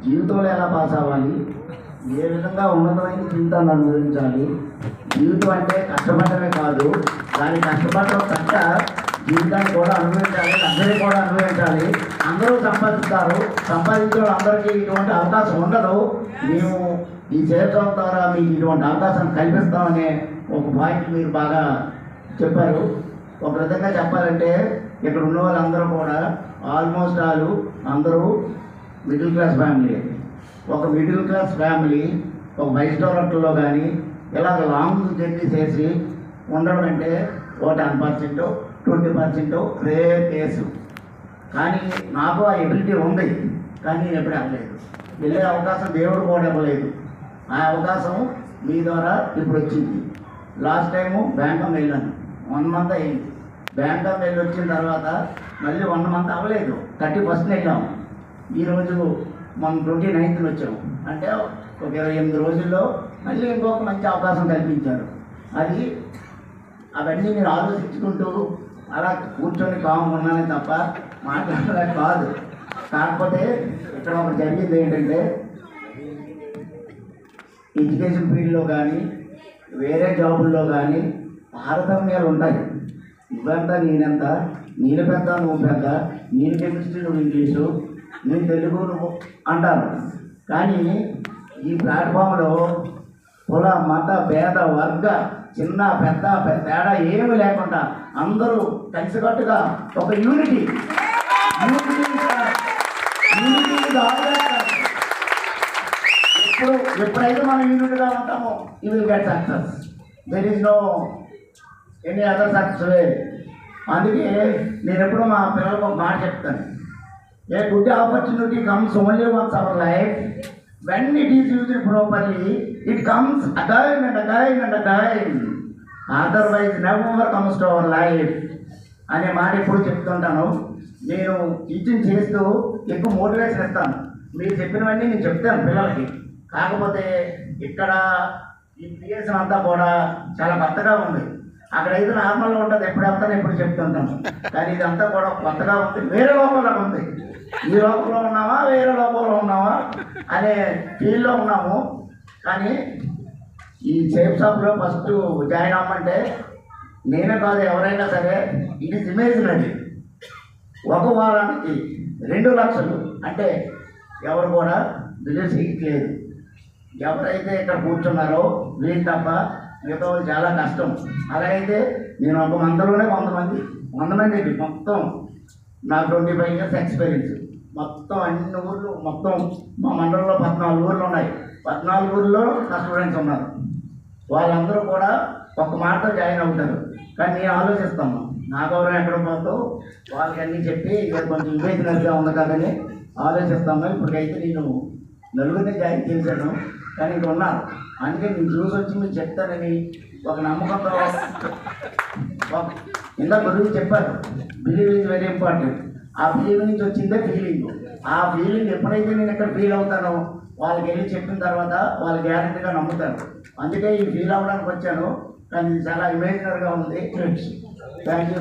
జీవితంలో ఎలా పాస్ అవ్వాలి, ఏ విధంగా ఉన్నతమైన జీవితాన్ని అనుభవించాలి. జీవితం అంటే కష్టపడమే కాదు, దాన్ని కష్టపడడం తగ్గ జీవితాన్ని కూడా అనుభవించాలి, అందరినీ కూడా అనుభవించాలి. అందరూ సంపాదిస్తారు, సంపాదించే వాళ్ళందరికీ ఇటువంటి అవకాశం ఉండదు. మేము ఈ చేతుల ద్వారా మీకు ఇటువంటి అవకాశం కల్పిస్తామనే ఒక పాయింట్ మీరు బాగా చెప్పారు. ఒక విధంగా చెప్పాలంటే ఇక్కడ ఉన్న వాళ్ళందరూ కూడా ఆల్మోస్ట్ అందరూ మిడిల్ క్లాస్ ఫ్యామిలీ. ఒక మిడిల్ క్లాస్ ఫ్యామిలీ ఒక 5 స్టార్ హోటల్లో కానీ ఇలాగ లాంగ్ జర్నీ చేసి ఉండడం అంటే ఓ 10%, 20% రేర్ కేసు. కానీ నాకు ఆ ఎబిలిటీ ఉంది, కానీ నేను ఎప్పుడు అవ్వలేదు. వెళ్ళే అవకాశం దేవుడు కూడా ఇవ్వలేదు. ఆ అవకాశం మీ ద్వారా ఇప్పుడు వచ్చింది. లాస్ట్ టైము బ్యాంకాక్ వెళ్ళాను, 1 మంత్ అయింది. బ్యాంకాక్ వెళ్ళి వచ్చిన తర్వాత మళ్ళీ 1 మంత్ అవ్వలేదు, 31st వెళ్ళాము. ఈరోజు మనం 29th వచ్చాము. అంటే ఒక 28 రోజుల్లో మళ్ళీ ఇంకొక మంచి అవకాశం కల్పించారు. అవన్నీ మీరు ఆలోచించుకుంటూ అలా కూర్చొని కాము ఉన్నానే తప్ప మాట్లాడలే కాదు. కాకపోతే ఇక్కడ ఒకటి జరిగింది ఏంటంటే, ఎడ్యుకేషన్ ఫీల్డ్లో కానీ వేరే జాబుల్లో కానీ తారతమ్యాలు ఉంటాయి. ఇవంతా నేనెంత, నేను పెద్ద నువ్వు పెద్ద, నేను కెమిస్ట్రీ నువ్వు ఇంగ్లీషు, నేను తెలుగు నువ్వు అంటారు. కానీ ఈ ప్లాట్ఫామ్లో కుల మత భేద వర్గ చిన్న పెద్ద తేడా ఏమీ లేకుండా అందరూ కలిసికట్టుగా ఒక యూనిటీ ఎప్పుడైతే మనం యూనిటీగా ఉంటామో you will get success. There is no any other success way. అందుకే నేను ఎప్పుడూ మా పిల్లలకు ఒక మాట చెప్తాను, a good opportunity comes only once our life. When it is used properly, it comes again and again and again. Otherwise, never comes to our life. అనే మాట ఎప్పుడు చెప్తుంటాను. నేను టీచింగ్ చేస్తూ ఎక్కువ మోటివేషన్ ఇస్తాను. మీరు చెప్పినవన్నీ నేను చెప్తాను పిల్లలకి. కాకపోతే ఇక్కడ ఈ క్రియేషన్ అంతా కూడా చాలా కొత్తగా ఉంది. అక్కడైతే నార్మల్గా ఉంటుంది, ఎప్పుడు వెళ్తాను ఎప్పుడు చెప్తుంటాను. కానీ ఇదంతా కూడా కొత్తగా ఉంది, వేరే లోకంలో ఉంది. ఈ లోకంలో ఉన్నామా వేరే లోకంలో ఉన్నామా అనే ఫీల్డ్లో ఉన్నాము. కానీ ఈ సేఫ్ షాప్లో ఫస్ట్ జాయిన్ అవ్వమంటే నేనే కాదు, ఎవరైనా సరే ఇది ఇమేజినరీ. ఒక వారానికి 2 లక్షలు అంటే ఎవరు కూడా బిజినెస్ చేయట్లేదు. ఎవరైతే ఇక్కడ కూర్చున్నారో వీళ్ళు తప్ప మిగతా వాళ్ళు చాలా కష్టం. అలాగైతే నేను ఒక మంత్లోనే 100 మంది మొత్తం నాకు 25 years ఎక్స్పీరియన్స్. మొత్తం అన్ని ఊర్లు, మొత్తం మా మండలంలో 14 ఊర్లు ఉన్నాయి. 14 ఊర్లో నా స్టూడెంట్స్ ఉన్నారు. వాళ్ళందరూ కూడా ఒక మాటతో జాయిన్ అవుతారు. కానీ నేను ఆలోచిస్తాను, నా గౌరవం ఎక్కడ పోతూ వాళ్ళకి అన్నీ చెప్పి ఇక కొంచెం ఇమేజినరీగా ఉంది కదని ఆలోచిస్తాను. ఇప్పటికైతే నేను 4 జాయిన్ చేశాను, కానీ ఇంక ఉన్నారు. అందుకే నేను చూసి వచ్చి మీకు చెప్తానని ఒక నమ్మకంతో. ఇందాక గురించి చెప్పారు, బిలీవ్ ఈజ్ వెరీ ఇంపార్టెంట్. ఆ బిలీవ్ నుంచి వచ్చిందే ఫీలింగ్. ఆ ఫీలింగ్ ఎప్పుడైతే నేను ఇక్కడ ఫీల్ అవుతానో వాళ్ళకి వెళ్ళి చెప్పిన తర్వాత వాళ్ళు గ్యారెంటీగా నమ్ముతారు. అందుకే ఈ ఫీల్ అవ్వడానికి వచ్చాను. కానీ చాలా ఇమేజినరీగా ఉంది. Thank you.